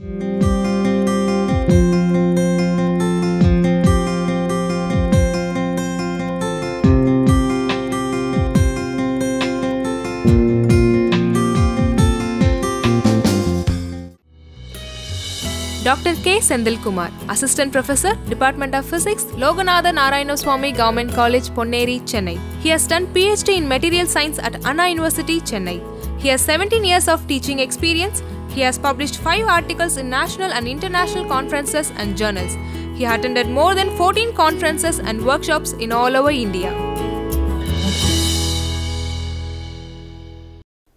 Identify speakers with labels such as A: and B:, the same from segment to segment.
A: Dr. K. Sendilkumar, Assistant Professor, Department of Physics, Loganatha Narayanaswamy Government College, Ponneri, Chennai. He has done PhD in Material Science at Anna University, Chennai. He has 17 years of teaching experience. He has published 5 articles in national and international conferences and journals. He attended more than 14 conferences and workshops in all over India.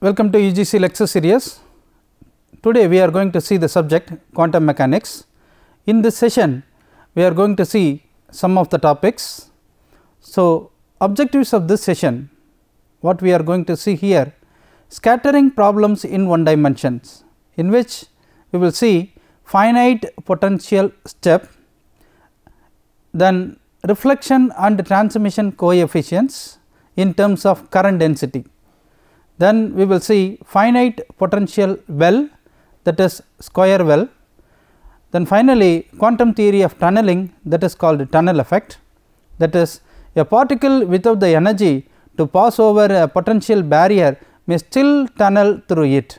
B: Welcome to UGC lecture series. Today we are going to see the subject quantum mechanics. In this session we are going to see some of the topics. So, objectives of this session, what we are going to see here, scattering problems in one dimensions, in which we will see finite potential step, then reflection and transmission coefficients in terms of current density. Then we will see finite potential well, that is square well. Then finally, quantum theory of tunneling, that is called tunnel effect, that is a particle without the energy to pass over a potential barrier may still tunnel through it.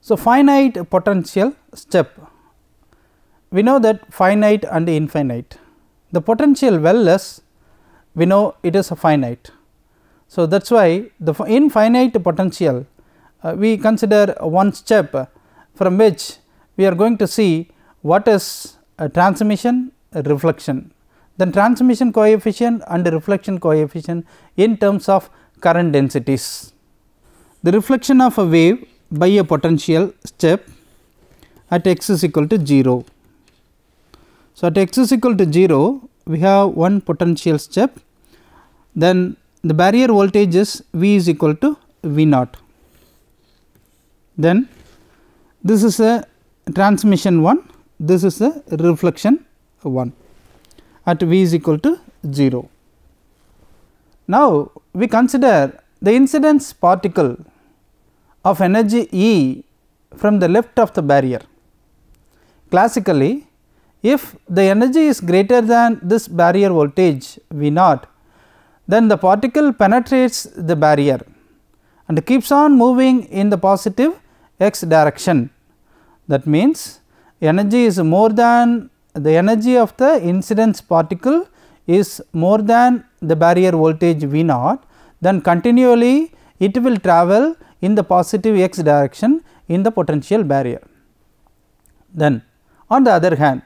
B: So, finite potential step, we know that finite and infinite. The potential well-less, we know it is a finite. So, that is why the infinite potential we consider one step from which we are going to see what is a transmission, a reflection, then transmission coefficient and reflection coefficient in terms of current densities. The reflection of a wave by a potential step at x is equal to 0. So, at x is equal to 0, we have one potential step, then the barrier voltage is V is equal to V naught. Then this is a transmission 1, this is a reflection 1 at V is equal to 0. Now, we consider the incidence particle of energy E from the left of the barrier. Classically, if the energy is greater than this barrier voltage V naught, then the particle penetrates the barrier and keeps on moving in the positive x direction. That means, energy is more than the energy of the incidence particle is more than the barrier voltage V naught, then continually it will travel in the positive x direction in the potential barrier. Then on the other hand,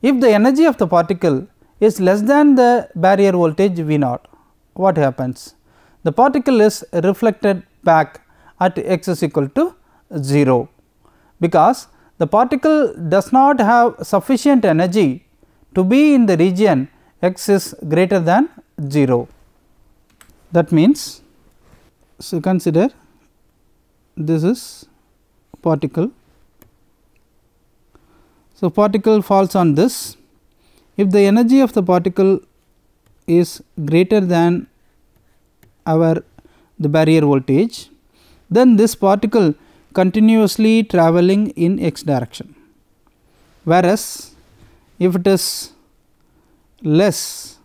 B: if the energy of the particle is less than the barrier voltage V naught, what happens? The particle is reflected back at x is equal to 0, because the particle does not have sufficient energy to be in the region x is greater than 0. That means, so consider this is particle. So, particle falls on this. If the energy of the particle is greater than the barrier voltage, then this particle continuously travelling in x direction, whereas if it is less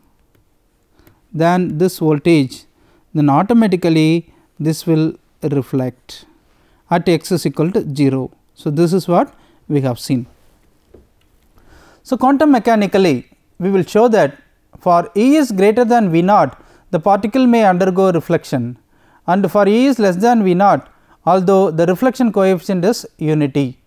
B: than this voltage, then automatically this will reflect at x is equal to 0. So, this is what we have seen. So, quantum mechanically we will show that for E is greater than V naught, the particle may undergo reflection, and for E is less than V naught, although the reflection coefficient is unity.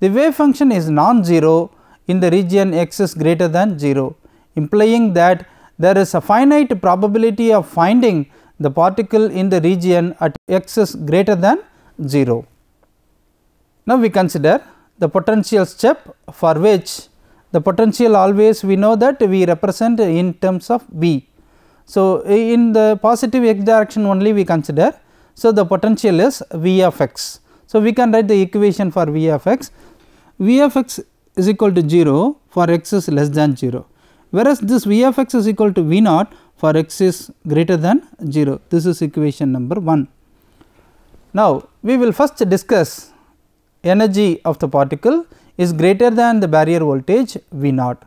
B: The wave function is non-zero in the region x is greater than 0, implying that there is a finite probability of finding the particle in the region at x is greater than 0. Now, we consider the potential step, for which the potential always we know that we represent in terms of V. So, in the positive x direction only we consider. So, the potential is V of x. So, we can write the equation for V of x. V of x is equal to 0 for x is less than 0, whereas this V of x is equal to V naught for x is greater than 0. This is equation number 1. Now, we will first discuss energy of the particle is greater than the barrier voltage V naught.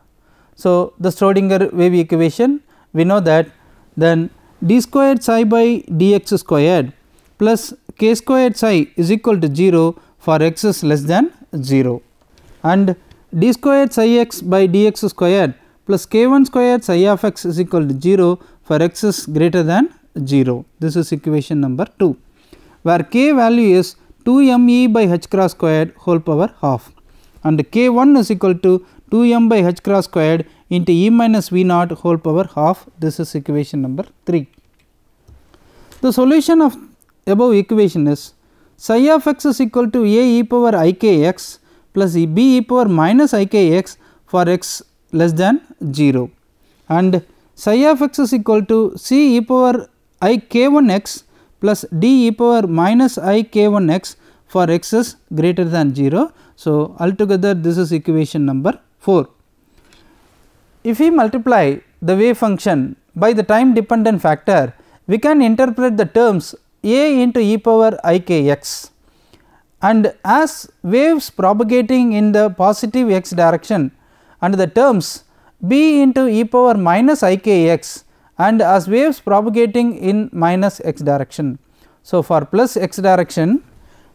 B: So, the Schrodinger wave equation we know that then d squared psi by dx squared plus k squared psi is equal to 0 for x is less than 0, and d squared psi x by dx squared plus k1 squared psi of x is equal to 0 for x is greater than 0. This is equation number 2, where k value is 2m by h cross squared whole power half, and k1 is equal to 2m by h cross squared into e minus v naught whole power half. This is equation number 3. The solution of above equation is psi of x is equal to a e power I k x plus b e power minus I k x for x less than 0, and psi of x is equal to c e power I k 1 x plus d e power minus I k 1 x for x is greater than 0. So, altogether this is equation number 4. If we multiply the wave function by the time dependent factor, we can interpret the terms a into e power I k x, and as waves propagating in the positive x direction, and the terms b into e power minus I k x, and as waves propagating in minus x direction. So, for plus x direction,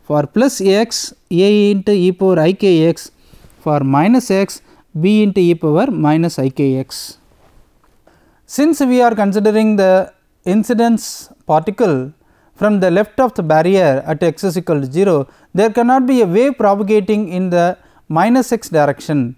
B: for plus x a into e power I k x, for minus x b into e power minus I k x. Since we are considering the incidence particle from the left of the barrier at x is equal to 0, there cannot be a wave propagating in the minus x direction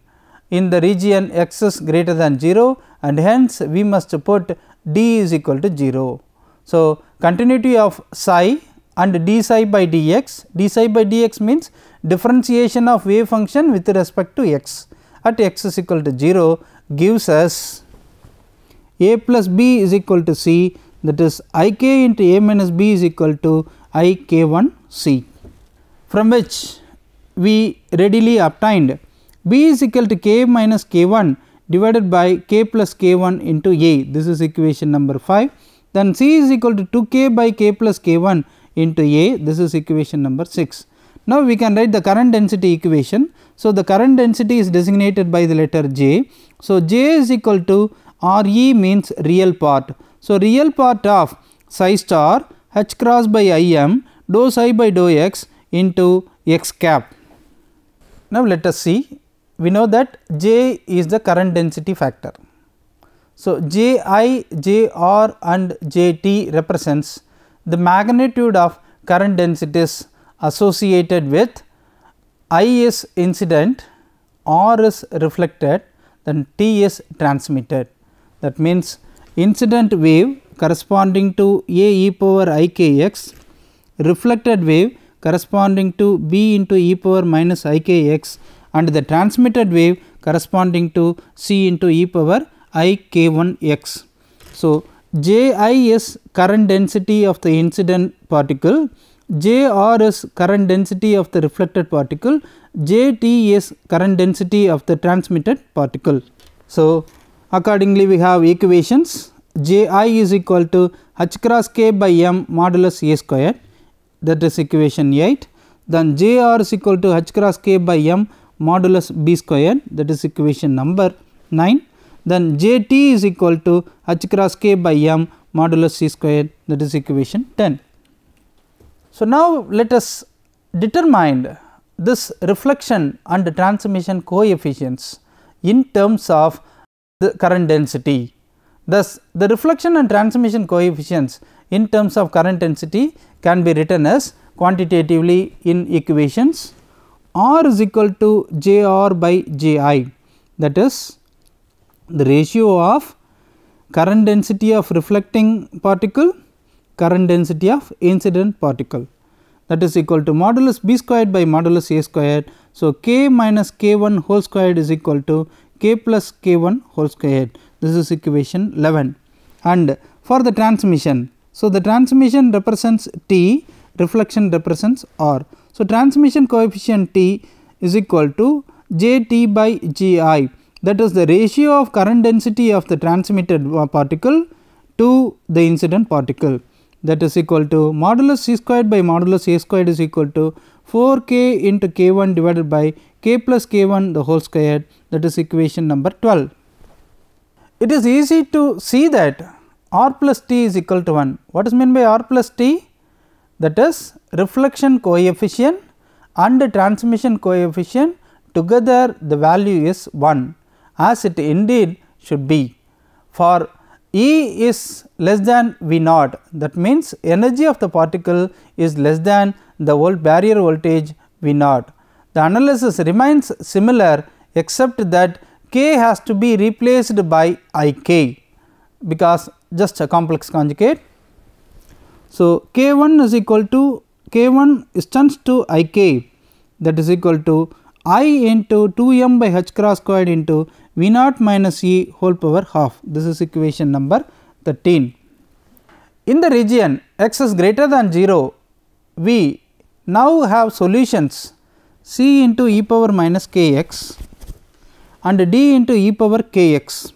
B: in the region x is greater than 0, and hence we must put d is equal to 0. So, continuity of psi and d psi by dx, d psi by dx means differentiation of wave function with respect to x at x is equal to 0 gives us a plus b is equal to c, that is I k into a minus b is equal to I k 1 c, from which we readily obtained b is equal to k minus k 1 divided by k plus k 1 into a. This is equation number 5. Then c is equal to 2k by k plus k 1 into a. This is equation number 6. Now, we can write the current density equation. So, the current density is designated by the letter J. So, J is equal to Re means real part. So, real part of psi star h cross by I m dou psi by dou x into x cap. Now, let us see, we know that J is the current density factor. So, J I, J R and J T represents the magnitude of current densities associated with I is incident, R is reflected, then T is transmitted. That means, incident wave corresponding to a e power I k x, reflected wave corresponding to b into e power minus I k x, and the transmitted wave corresponding to c into e power I k 1 x. So, J I is current density of the incident particle, J R is current density of the reflected particle, J T is current density of the transmitted particle. So, accordingly we have equations. J I is equal to h cross k by m modulus a square, that is equation 8. Then J R is equal to h cross k by m modulus b square, that is equation number 9. Then J T is equal to h cross k by m modulus c square, that is equation 10. So, now let us determine this reflection and transmission coefficients in terms of the current density. Thus, the reflection and transmission coefficients in terms of current density can be written as quantitatively in equations. R is equal to J R by J I, that is the ratio of current density of reflecting particle, current density of incident particle, that is equal to modulus b squared by modulus a squared. So, k minus k 1 whole squared is equal to k plus k 1 whole squared. This is equation 11. And for the transmission, so the transmission represents T, reflection represents R. So, transmission coefficient T is equal to J T by G I, that is the ratio of current density of the transmitted particle to the incident particle, that is equal to modulus c squared by modulus a squared is equal to 4k into k1 divided by k plus k1 the whole square, that is equation number 12. It is easy to see that r plus t is equal to 1. What is meant by r plus t? That is reflection coefficient and transmission coefficient, together the value is 1, as it indeed should be. For E is less than V naught, that means energy of the particle is less than the barrier voltage V naught. The analysis remains similar, except that k has to be replaced by I k, because just a complex conjugate. So, k 1 is equal to k 1 is tends to I k, that is equal to I into 2 m by h cross squared into V naught minus E whole power half. This is equation number 13. In the region x is greater than 0, we now have solutions c into e power minus k x and d into e power k x.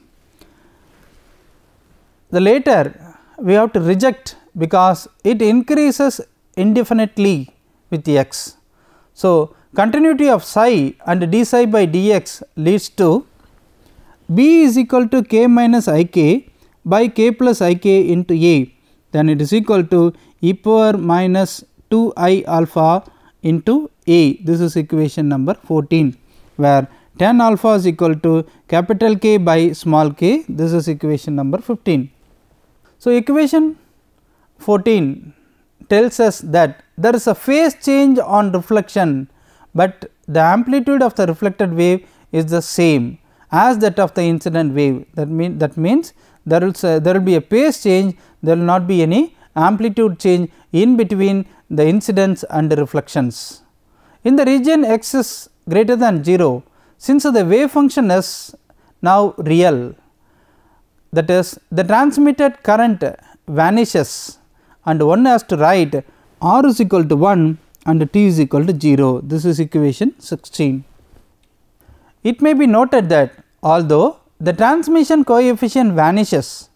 B: The latter we have to reject because it increases indefinitely with x. So, continuity of psi and d psi by dx leads to B is equal to k minus I k by k plus I k into A, then it is equal to e power minus 2 I alpha into A. This is equation number 14, where tan alpha is equal to capital K by small k. This is equation number 15. So, equation 14 tells us that there is a phase change on reflection, but the amplitude of the reflected wave is the same as that of the incident wave. That means there will be a phase change, there will not be any amplitude change in between the incidence and the reflections. In the region x is greater than 0, since the wave function is now real, that is the transmitted current vanishes and one has to write r is equal to 1 and t is equal to 0. This is equation 16. It may be noted that although the transmission coefficient vanishes,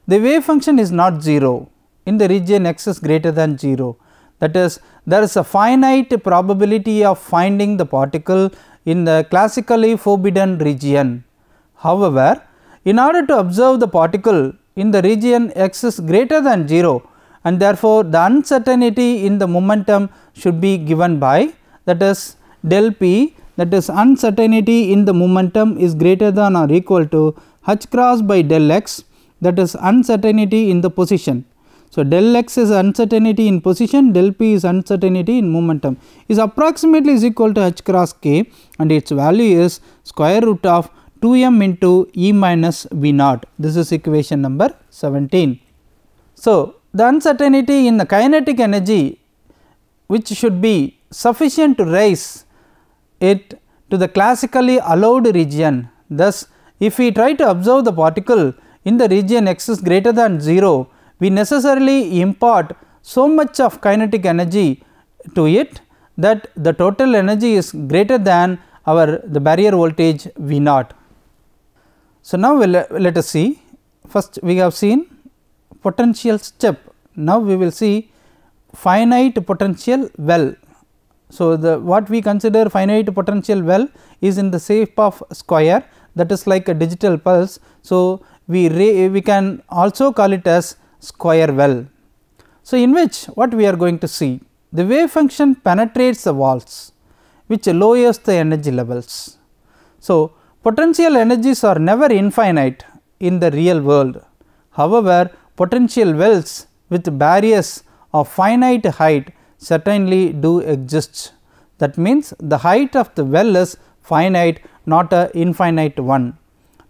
B: the wave function is not 0 in the region x is greater than 0. That is, there is a finite probability of finding the particle in the classically forbidden region. However, in order to observe the particle in the region x is greater than 0, and therefore, the uncertainty in the momentum should be given by, that is del p, that is uncertainty in the momentum is greater than or equal to h cross by del x, that is uncertainty in the position. So, del x is uncertainty in position, del p is uncertainty in momentum, is approximately is equal to h cross k, and its value is square root of 2 m into E minus V naught. This is equation number 17. So, the uncertainty in the kinetic energy, which should be sufficient to raise it to the classically allowed region. Thus, if we try to observe the particle in the region x is greater than 0, we necessarily impart so much of kinetic energy to it that the total energy is greater than the barrier voltage V naught. So, now let us see, first we have seen potential step, now we will see finite potential well. So, what we consider finite potential well is in the shape of square, that is like a digital pulse. So, we can also call it as square well. So, in which what we are going to see, the wave function penetrates the walls, which lowers the energy levels. So, potential energies are never infinite in the real world. However, potential wells with barriers of finite height certainly do exist. That means, the height of the well is finite, not a infinite one.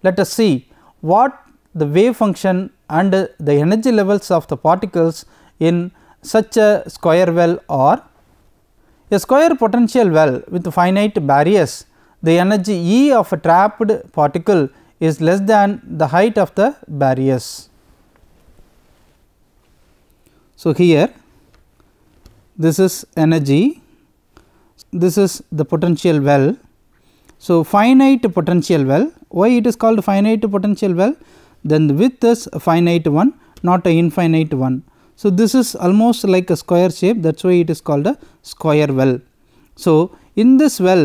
B: Let us see what the wave function and the energy levels of the particles in such a square well are. A square potential well with finite barriers, the energy E of a trapped particle is less than the height of the barriers. So, here this is energy, this is the potential well. So, finite potential well, why it is called finite potential well? Then the width is a finite one, not a infinite one. So, this is almost like a square shape, that is why it is called a square well. So, in this well,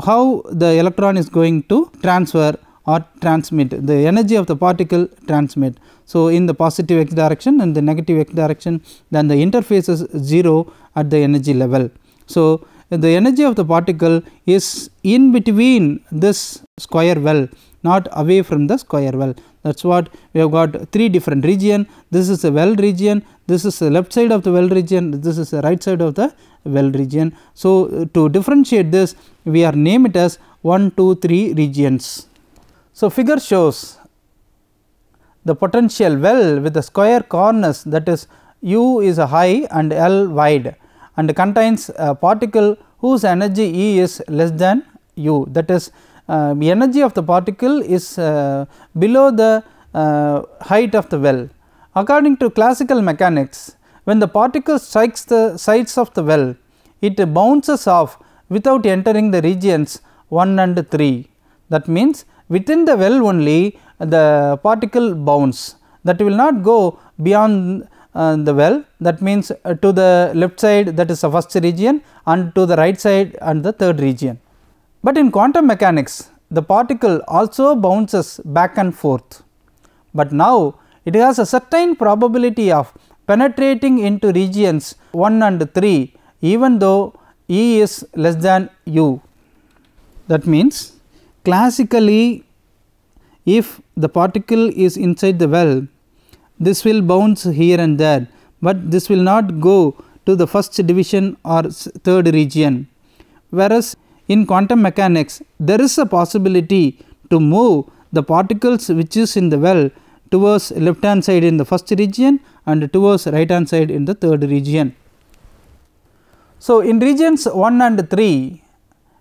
B: how the electron is going to transfer or transmit, the energy of the particle transmit. So, in the positive x direction and the negative x direction, then the interface is 0 at the energy level. So, the energy of the particle is in between this square well, not away from the square well. That is what we have got 3 different region. This is the well region, this is the left side of the well region, this is the right side of the well region. So, to differentiate this, we are name it as 1, 2, 3 regions. So, figure shows the potential well with the square corners, that is U is a high and L wide, and contains a particle whose energy E is less than U, that is the energy of the particle is below the height of the well. According to classical mechanics, when the particle strikes the sides of the well, it bounces off without entering the regions 1 and 3. That means, within the well only the particle bounce, that will not go beyond the well, that means to the left side, that is the first region, and to the right side and the third region. But in quantum mechanics, the particle also bounces back and forth, but now it has a certain probability of penetrating into regions 1 and 3 even though E is less than U. That means, classically if the particle is inside the well, this will bounce here and there, but this will not go to the first division or third region, whereas in quantum mechanics there is a possibility to move the particles which is in the well towards left hand side in the first region and towards right hand side in the third region. So, in regions 1 and 3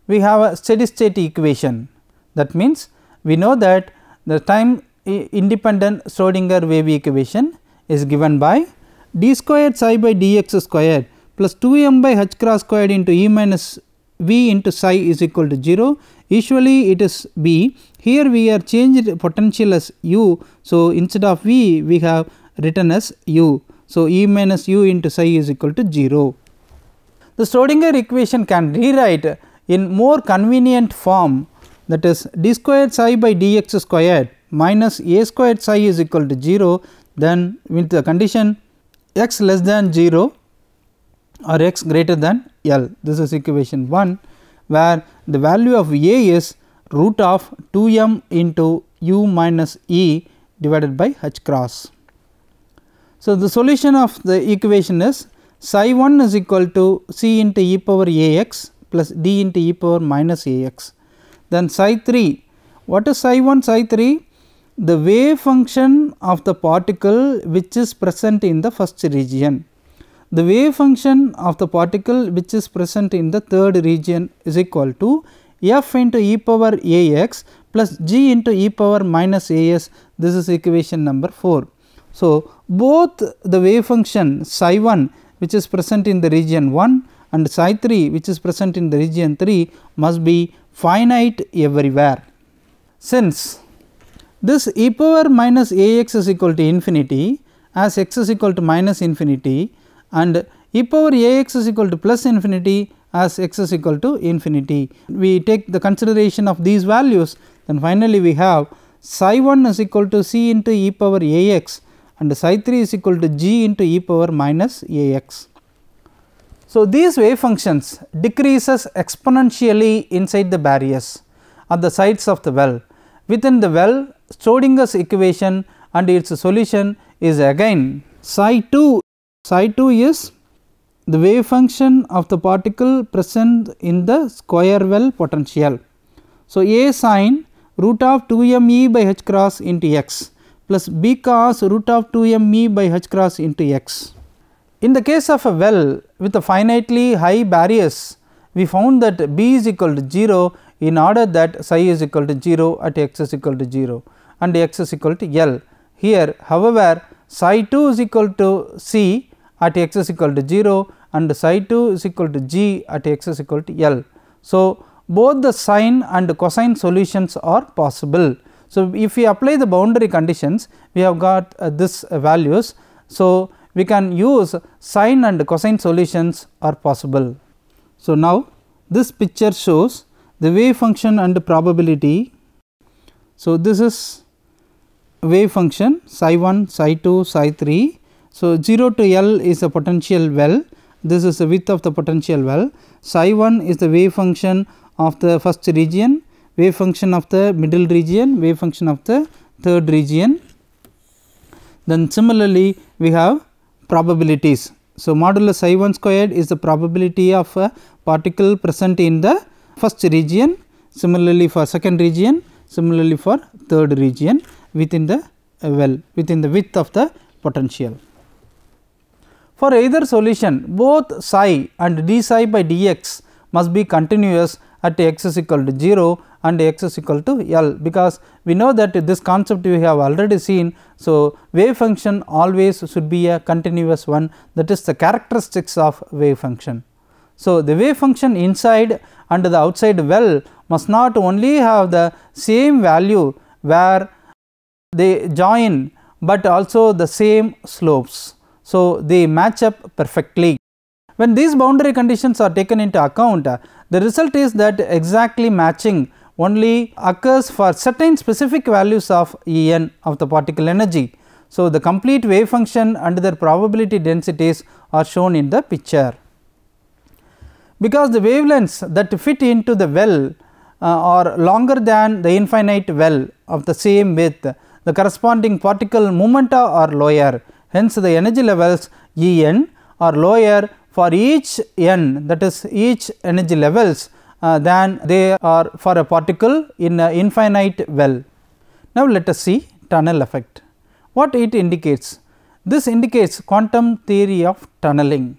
B: we have a steady state equation, that means we know that the time independent Schrodinger wave equation is given by d squared psi by dx squared plus 2m by h cross squared into E minus V into psi is equal to 0. Usually it is B, here we are changed potential as U. So, instead of V we have written as U. So, E minus U into psi is equal to 0. The Schrodinger equation can rewrite in more convenient form, that is d squared psi by dx squared minus a squared psi is equal to 0, then with the condition x less than 0 or x greater than L. This is equation 1, where the value of A is root of 2m into U minus E divided by h cross. So, the solution of the equation is psi 1 is equal to c into e power a x plus d into e power minus a x. Then psi 3, what is psi 1, psi 3? The wave function of the particle which is present in the first region. The wave function of the particle which is present in the third region is equal to f into e power a x plus g into e power minus a s. This is equation number 4. So, both the wave function psi 1 which is present in the region 1 and psi 3 which is present in the region 3 must be finite everywhere. Since this e power minus a x is equal to infinity, as x is equal to minus infinity, and e power a x is equal to plus infinity as x is equal to infinity. We take the consideration of these values, then finally we have psi 1 is equal to c into e power a x and psi 3 is equal to g into e power minus a x. So, these wave functions decreases exponentially inside the barriers at the sides of the well. Within the well, Schrodinger's equation and its solution is again psi 2. Psi 2 is the wave function of the particle present in the square well potential. So, a sin root of 2m e by h cross into x plus b cos root of 2m e by h cross into x. In the case of a well with a finitely high barriers, we found that b is equal to 0 in order that psi is equal to 0 at x is equal to 0 and x is equal to L. Here, however, psi 2 is equal to c at x is equal to 0 and psi 2 is equal to g at x is equal to L. So, both the sine and cosine solutions are possible. So, if we apply the boundary conditions, we have got this values. So, we can use sine and cosine solutions are possible. So, now this picture shows the wave function and probability. So, this is wave function psi 1, psi 2, psi 3. So, 0 to L is a potential well, this is the width of the potential well. Psi 1 is the wave function of the first region, wave function of the middle region, wave function of the third region. Then similarly, we have probabilities. So, modulus psi 1 squared is the probability of a particle present in the first region, similarly for second region, similarly for third region within the well, within the width of the potential. For either solution, both psi and d psi by dx must be continuous at x is equal to 0 and x is equal to L, because we know that this concept we have already seen. So, wave function always should be a continuous one, that is the characteristics of wave function. So, the wave function inside and the outside well must not only have the same value where they join, but also the same slopes. So, they match up perfectly. When these boundary conditions are taken into account, the result is that exactly matching only occurs for certain specific values of E n of the particle energy. So, the complete wave function and their probability densities are shown in the picture. Because the wavelengths that fit into the well are longer than the infinite well of the same width, the corresponding particle momenta are lower. Hence, the energy levels E n are lower for each n, that is each energy levels than they are for a particle in an infinite well. Now, let us see tunnel effect. What it indicates? This indicates quantum theory of tunneling.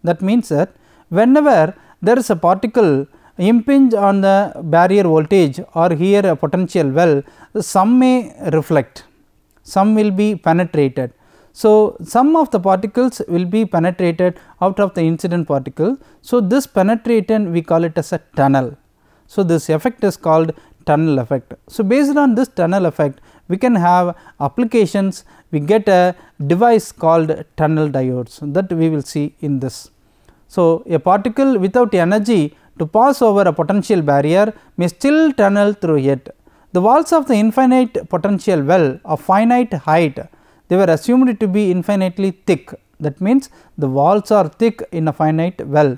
B: That means that whenever there is a particle impinge on the barrier voltage or here a potential well, some may reflect, some will be penetrated. So, some of the particles will be penetrated out of the incident particle. So, this penetration we call it as a tunnel. So, this effect is called tunnel effect. So, based on this tunnel effect, we can have applications, we get a device called tunnel diodes, that we will see in this. So, a particle without energy to pass over a potential barrier may still tunnel through it. The walls of the infinite potential well of finite height, they were assumed to be infinitely thick. That means, the walls are thick in a finite well.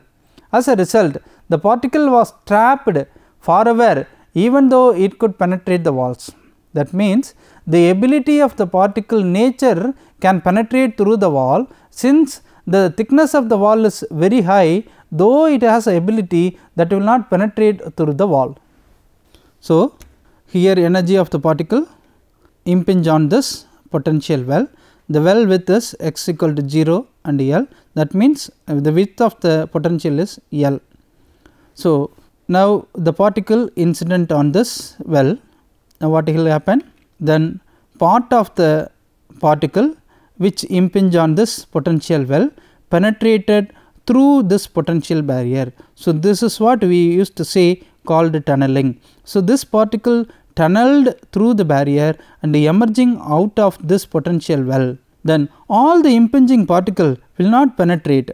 B: As a result, the particle was trapped forever even though it could penetrate the walls. That means, the ability of the particle nature can penetrate through the wall, since the thickness of the wall is very high, though it has a ability that will not penetrate through the wall. So, here energy of the particle impinge on this potential well, the well width is x equal to 0 and L, that means the width of the potential is L. So, now the particle incident on this well, now what will happen? Then part of the particle which impinge on this potential well penetrated through this potential barrier. So, this is what we used to say called tunneling. So, this particle tunneled through the barrier and emerging out of this potential well, then all the impinging particle will not penetrate.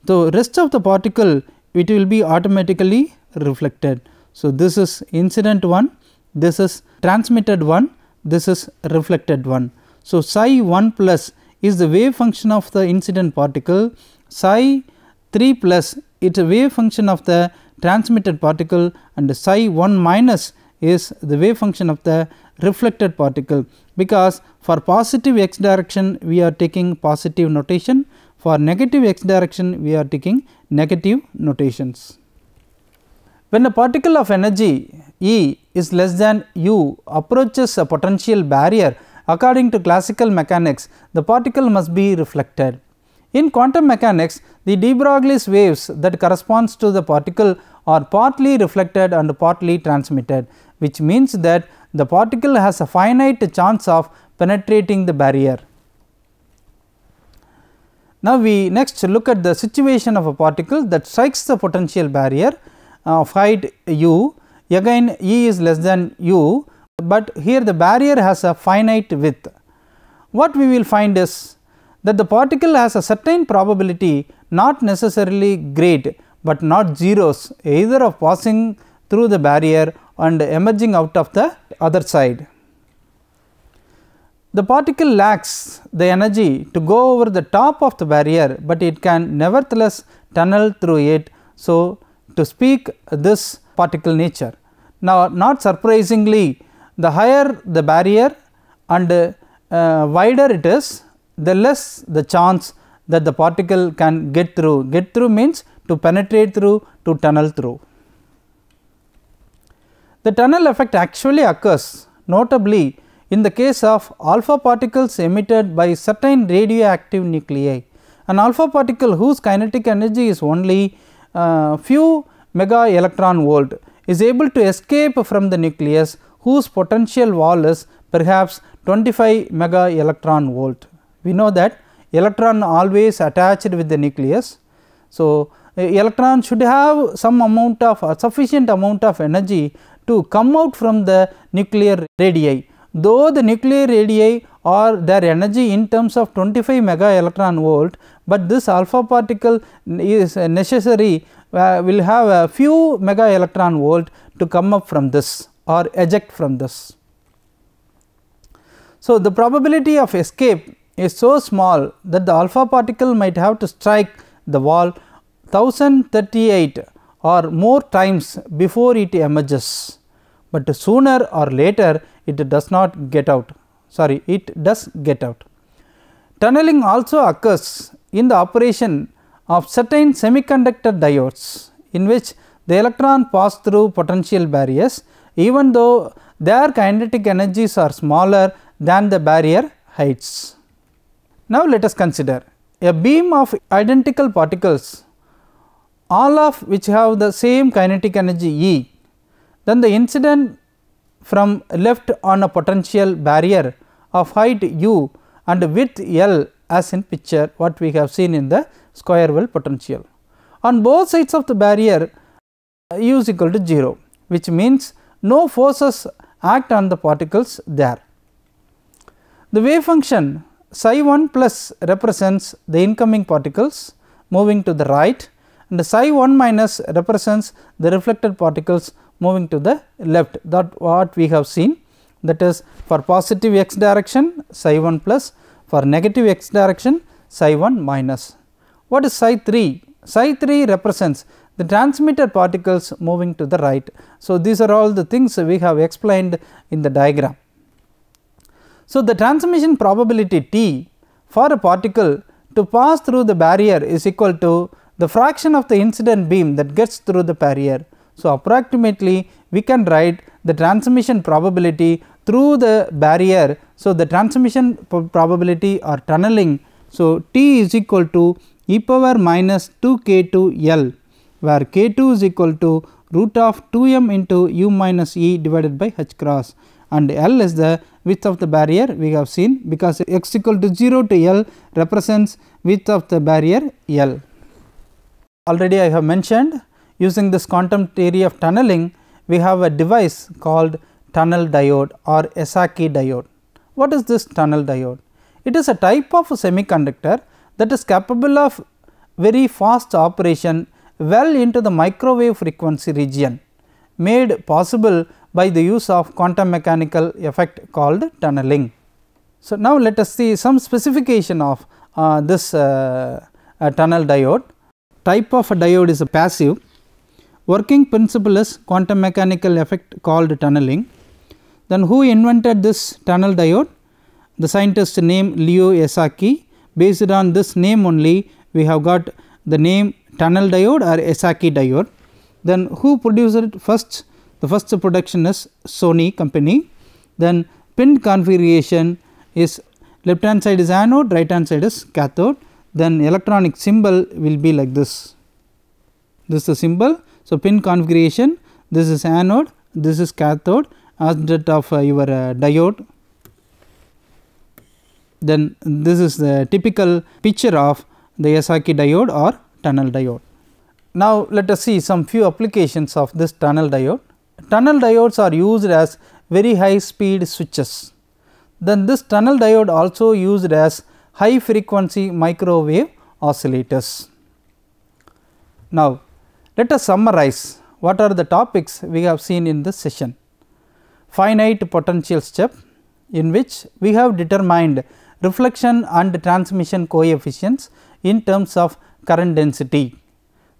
B: So, rest of the particle it will be automatically reflected. So, this is incident one, this is transmitted one, this is reflected one. So, psi 1 plus is the wave function of the incident particle, psi 3 plus it is a wave function of the transmitted particle, and psi 1 minus is the wave function of the reflected particle, because for positive x direction we are taking positive notation, for negative x direction we are taking negative notations. When a particle of energy E is less than u approaches a potential barrier, according to classical mechanics, the particle must be reflected. In quantum mechanics, the de Broglie's waves that corresponds to the particle are partly reflected and partly transmitted, which means that the particle has a finite chance of penetrating the barrier. Now, we next look at the situation of a particle that strikes the potential barrier of height u, again E is less than u, but here the barrier has a finite width. What we will find is that the particle has a certain probability, not necessarily great, but not zeros, either of passing through the barrier and emerging out of the other side. The particle lacks the energy to go over the top of the barrier, but it can nevertheless tunnel through it. So, to speak this particle nature. Now, not surprisingly, the higher the barrier and wider it is, the less the chance that the particle can get through. Get through means to penetrate through, to tunnel through. The tunnel effect actually occurs notably in the case of alpha particles emitted by certain radioactive nuclei. An alpha particle whose kinetic energy is only few mega electron volt is able to escape from the nucleus whose potential wall is perhaps 25 mega electron volt. We know that electron always attached with the nucleus. So, electron should have some amount of sufficient amount of energy to come out from the nuclear radii. Though the nuclear radii are their energy in terms of 25 mega electron volt, but this alpha particle is necessary will have a few mega electron volt to come up from this or eject from this. So, the probability of escape is so small that the alpha particle might have to strike the wall 1038 or more times before it emerges, but sooner or later it does not get out. Sorry, it does get out. Tunneling also occurs in the operation of certain semiconductor diodes, in which the electron pass through potential barriers even though their kinetic energies are smaller than the barrier heights. Now, let us consider a beam of identical particles, all of which have the same kinetic energy E. Then the incident from left on a potential barrier of height u and width L, as in picture what we have seen in the square well potential. On both sides of the barrier u is equal to 0, which means no forces act on the particles there. The wave function psi 1 plus represents the incoming particles moving to the right, and psi 1 minus represents the reflected particles moving to the left. That what we have seen, that is for positive x direction psi 1 plus, for negative x direction psi 1 minus. What is psi 3? Psi 3 represents the transmitted particles moving to the right. So, these are all the things we have explained in the diagram. So, the transmission probability T for a particle to pass through the barrier is equal to the fraction of the incident beam that gets through the barrier. So, approximately we can write the transmission probability through the barrier. So, the transmission probability or tunneling. So, T is equal to e power minus 2 k2 L, where k2 is equal to root of 2m into u minus e divided by h cross, and L is the width of the barrier we have seen, because x equal to 0 to L represents width of the barrier L. Already I have mentioned, using this quantum theory of tunneling, we have a device called tunnel diode or Esaki diode. What is this tunnel diode? It is a type of semiconductor that is capable of very fast operation well into the microwave frequency region, made possible by the use of quantum mechanical effect called tunneling. So, now let us see some specification of this tunnel diode. Type of a diode is a passive. Working principle is quantum mechanical effect called tunneling. Then who invented this tunnel diode? The scientist named Leo Esaki. Based on this name only, we have got the name tunnel diode or Esaki diode. Then who produced it first? The first production is Sony company. Then pin configuration is left hand side is anode, right hand side is cathode. Then electronic symbol will be like this. This is the symbol. So, pin configuration, this is anode, this is cathode, as that of your diode. Then this is the typical picture of the Esaki diode or tunnel diode. Now, let us see some few applications of this tunnel diode. Tunnel diodes are used as very high speed switches. Then this tunnel diode also used as high frequency microwave oscillators. Now, Let us summarize what are the topics we have seen in this session. Finite potential step, in which we have determined reflection and transmission coefficients in terms of current density.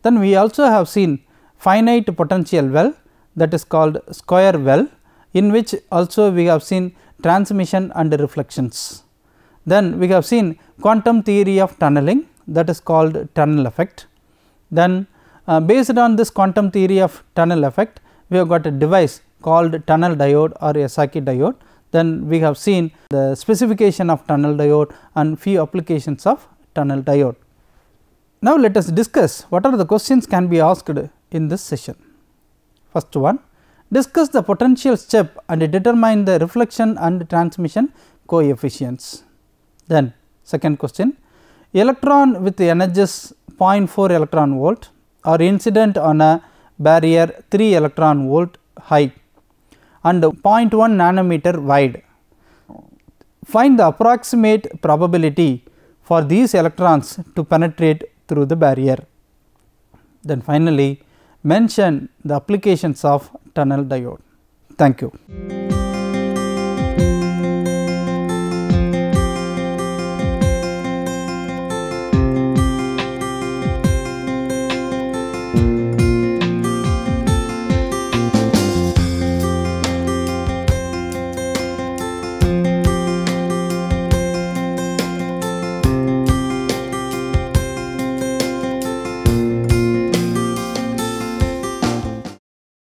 B: Then we also have seen finite potential well, that is called square well, in which also we have seen transmission and reflections. Then we have seen quantum theory of tunneling, that is called tunnel effect. Then based on this quantum theory of tunnel effect, we have got a device called tunnel diode or a Esaki diode. Then we have seen the specification of tunnel diode and few applications of tunnel diode. Now let us discuss what are the questions can be asked in this session. First one, discuss the potential step and determine the reflection and transmission coefficients. Then second question, electron with energies 0.4 electron volt are incident on a barrier 3 electron volt high and 0.1 nanometer wide. Find the approximate probability for these electrons to penetrate through the barrier. Then finally, mention the applications of tunnel diode. Thank you.